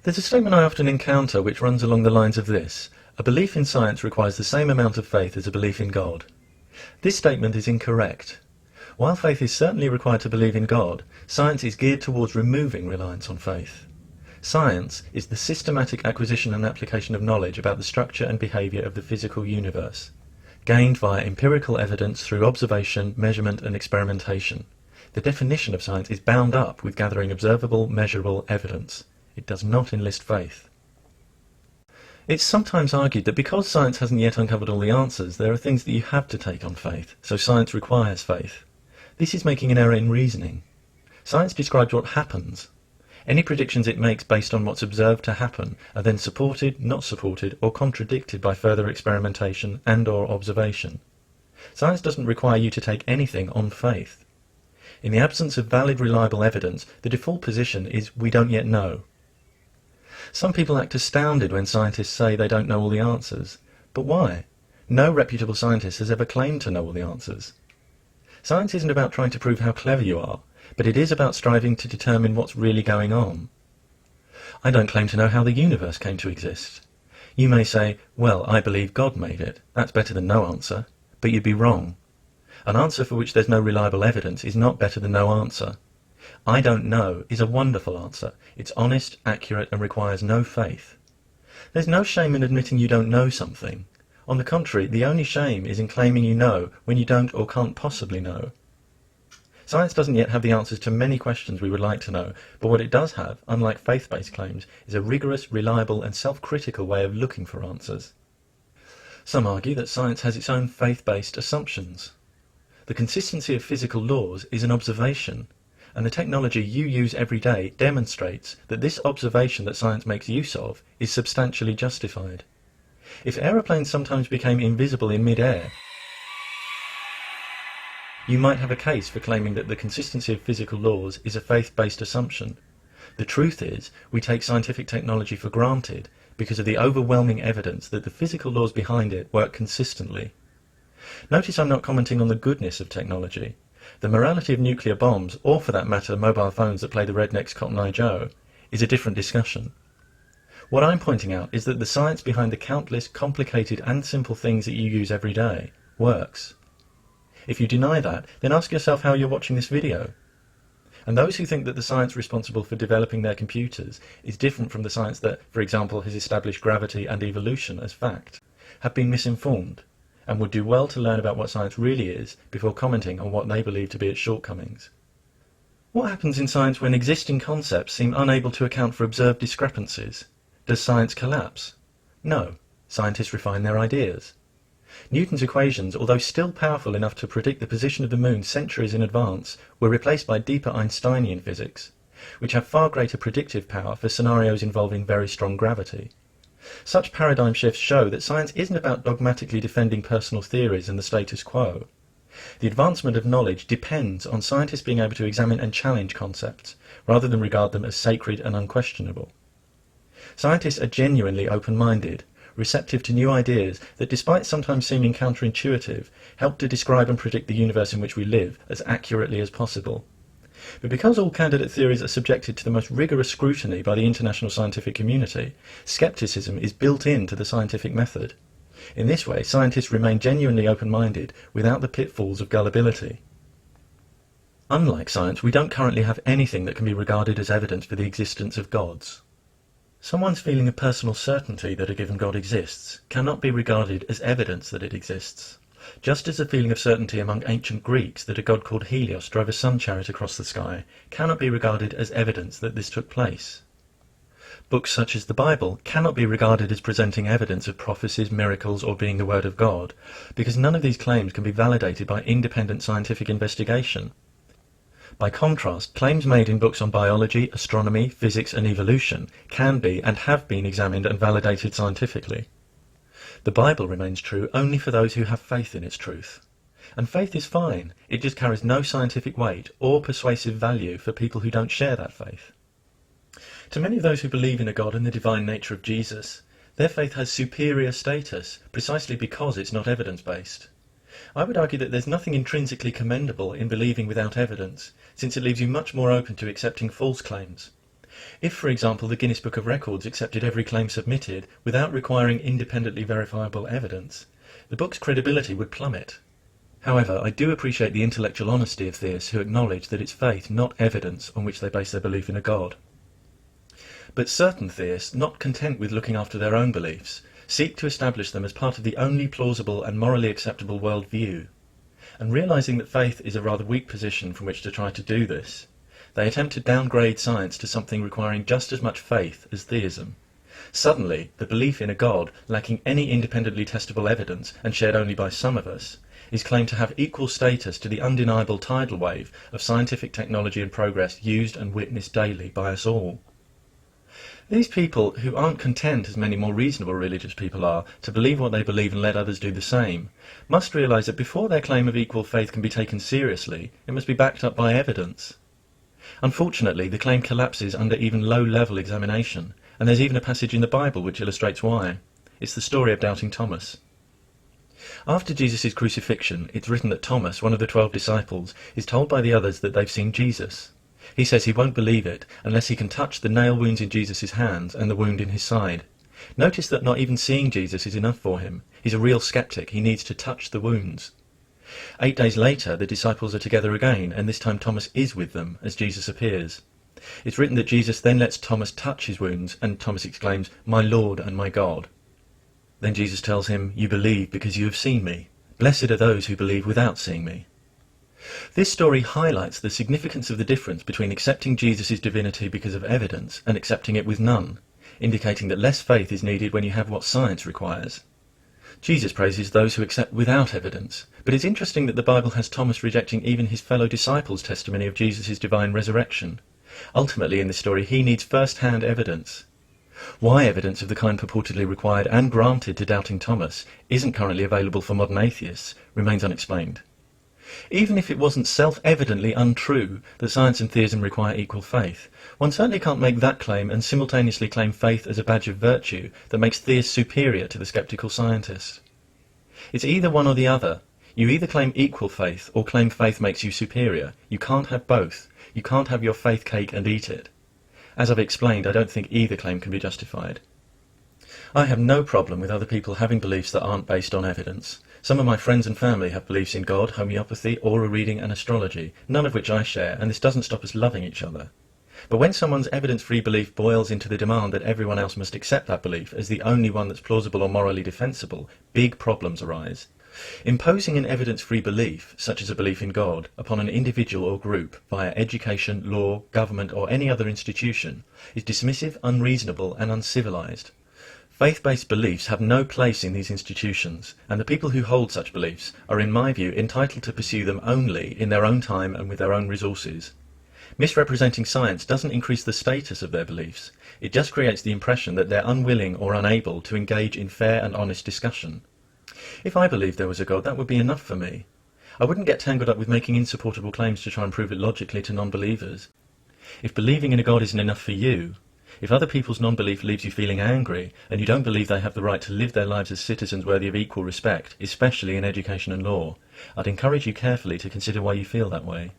There's a statement I often encounter which runs along the lines of this: a belief in science requires the same amount of faith as a belief in God. This statement is incorrect. While faith is certainly required to believe in God, science is geared towards removing reliance on faith. Science is the systematic acquisition and application of knowledge about the structure and behaviour of the physical universe, gained via empirical evidence through observation, measurement and experimentation. The definition of science is bound up with gathering observable, measurable evidence. It does not enlist faith. It's sometimes argued that because science hasn't yet uncovered all the answers, there are things that you have to take on faith, so science requires faith. This is making an error in reasoning. Science describes what happens. Any predictions it makes based on what's observed to happen are then supported, not supported, or contradicted by further experimentation and/or observation. Science doesn't require you to take anything on faith. In the absence of valid, reliable evidence, the default position is we don't yet know. Some people act astounded when scientists say they don't know all the answers. But why? No reputable scientist has ever claimed to know all the answers. Science isn't about trying to prove how clever you are, but it is about striving to determine what's really going on. I don't claim to know how the universe came to exist. You may say, well, I believe God made it. That's better than no answer. But you'd be wrong. An answer for which there's no reliable evidence is not better than no answer. I don't know is a wonderful answer. It's honest, accurate, and requires no faith. There's no shame in admitting you don't know something. On the contrary, the only shame is in claiming you know when you don't or can't possibly know. Science doesn't yet have the answers to many questions we would like to know, but what it does have, unlike faith-based claims, is a rigorous, reliable, and self-critical way of looking for answers. Some argue that science has its own faith-based assumptions. The consistency of physical laws is an observation, and the technology you use every day demonstrates that this observation that science makes use of is substantially justified. If aeroplanes sometimes became invisible in mid-air, you might have a case for claiming that the consistency of physical laws is a faith-based assumption. The truth is, we take scientific technology for granted because of the overwhelming evidence that the physical laws behind it work consistently. Notice I'm not commenting on the goodness of technology. The morality of nuclear bombs, or for that matter mobile phones that play the Rednecks Cotton Eye Joe, is a different discussion. What I'm pointing out is that the science behind the countless complicated and simple things that you use every day works. If you deny that, then ask yourself how you're watching this video. And those who think that the science responsible for developing their computers is different from the science that, for example, has established gravity and evolution as fact, have been misinformed, and would do well to learn about what science really is before commenting on what they believe to be its shortcomings. What happens in science when existing concepts seem unable to account for observed discrepancies? Does science collapse? No. Scientists refine their ideas. Newton's equations, although still powerful enough to predict the position of the moon centuries in advance, were replaced by deeper Einsteinian physics, which have far greater predictive power for scenarios involving very strong gravity. Such paradigm shifts show that science isn't about dogmatically defending personal theories and the status quo. The advancement of knowledge depends on scientists being able to examine and challenge concepts, rather than regard them as sacred and unquestionable. Scientists are genuinely open-minded, receptive to new ideas that, despite sometimes seeming counterintuitive, help to describe and predict the universe in which we live as accurately as possible. But because all candidate theories are subjected to the most rigorous scrutiny by the international scientific community, skepticism is built into the scientific method. In this way, scientists remain genuinely open-minded without the pitfalls of gullibility. Unlike science, we don't currently have anything that can be regarded as evidence for the existence of gods. Someone's feeling of personal certainty that a given God exists cannot be regarded as evidence that it exists, just as the feeling of certainty among ancient Greeks that a god called Helios drove a sun chariot across the sky cannot be regarded as evidence that this took place. Books such as the Bible cannot be regarded as presenting evidence of prophecies, miracles, or being the Word of God, because none of these claims can be validated by independent scientific investigation. By contrast, claims made in books on biology, astronomy, physics and evolution can be and have been examined and validated scientifically. The Bible remains true only for those who have faith in its truth. And faith is fine, it just carries no scientific weight or persuasive value for people who don't share that faith. To many of those who believe in a God and the divine nature of Jesus, their faith has superior status precisely because it's not evidence-based. I would argue that there's nothing intrinsically commendable in believing without evidence, since it leaves you much more open to accepting false claims. If, for example, the Guinness Book of Records accepted every claim submitted without requiring independently verifiable evidence, the book's credibility would plummet. However, I do appreciate the intellectual honesty of theists who acknowledge that it's faith, not evidence, on which they base their belief in a God. But certain theists, not content with looking after their own beliefs, seek to establish them as part of the only plausible and morally acceptable worldview. And realizing that faith is a rather weak position from which to try to do this, they attempt to downgrade science to something requiring just as much faith as theism. Suddenly, the belief in a God, lacking any independently testable evidence and shared only by some of us, is claimed to have equal status to the undeniable tidal wave of scientific technology and progress used and witnessed daily by us all. These people, who aren't content, as many more reasonable religious people are, to believe what they believe and let others do the same, must realise that before their claim of equal faith can be taken seriously, it must be backed up by evidence. Unfortunately, the claim collapses under even low-level examination, and there's even a passage in the Bible which illustrates why. It's the story of doubting Thomas. After Jesus' crucifixion, it's written that Thomas, one of the 12 disciples, is told by the others that they've seen Jesus. He says he won't believe it unless he can touch the nail wounds in Jesus' hands and the wound in his side. Notice that not even seeing Jesus is enough for him. He's a real skeptic. He needs to touch the wounds. 8 days later, the disciples are together again, and this time Thomas is with them as Jesus appears. It's written that Jesus then lets Thomas touch his wounds, and Thomas exclaims, "My Lord and my God." Then Jesus tells him, "You believe because you have seen me. Blessed are those who believe without seeing me." This story highlights the significance of the difference between accepting Jesus' divinity because of evidence and accepting it with none, indicating that less faith is needed when you have what science requires. Jesus praises those who accept without evidence, but it's interesting that the Bible has Thomas rejecting even his fellow disciples' testimony of Jesus' divine resurrection. Ultimately, in this story, he needs first-hand evidence. Why evidence of the kind purportedly required and granted to doubting Thomas isn't currently available for modern atheists remains unexplained. Even if it wasn't self-evidently untrue that science and theism require equal faith, one certainly can't make that claim and simultaneously claim faith as a badge of virtue that makes theists superior to the sceptical scientist. It's either one or the other. You either claim equal faith or claim faith makes you superior. You can't have both. You can't have your faith cake and eat it. As I've explained, I don't think either claim can be justified. I have no problem with other people having beliefs that aren't based on evidence. Some of my friends and family have beliefs in God, homeopathy, aura reading and astrology, none of which I share, and this doesn't stop us loving each other. But when someone's evidence-free belief boils into the demand that everyone else must accept that belief as the only one that's plausible or morally defensible, big problems arise. Imposing an evidence-free belief, such as a belief in God, upon an individual or group via education, law, government or any other institution is dismissive, unreasonable and uncivilized. Faith-based beliefs have no place in these institutions, and the people who hold such beliefs are, in my view, entitled to pursue them only in their own time and with their own resources. Misrepresenting science doesn't increase the status of their beliefs. It just creates the impression that they're unwilling or unable to engage in fair and honest discussion. If I believed there was a God, that would be enough for me. I wouldn't get tangled up with making insupportable claims to try and prove it logically to non-believers. If believing in a God isn't enough for you, if other people's non-belief leaves you feeling angry, and you don't believe they have the right to live their lives as citizens worthy of equal respect, especially in education and law, I'd encourage you carefully to consider why you feel that way.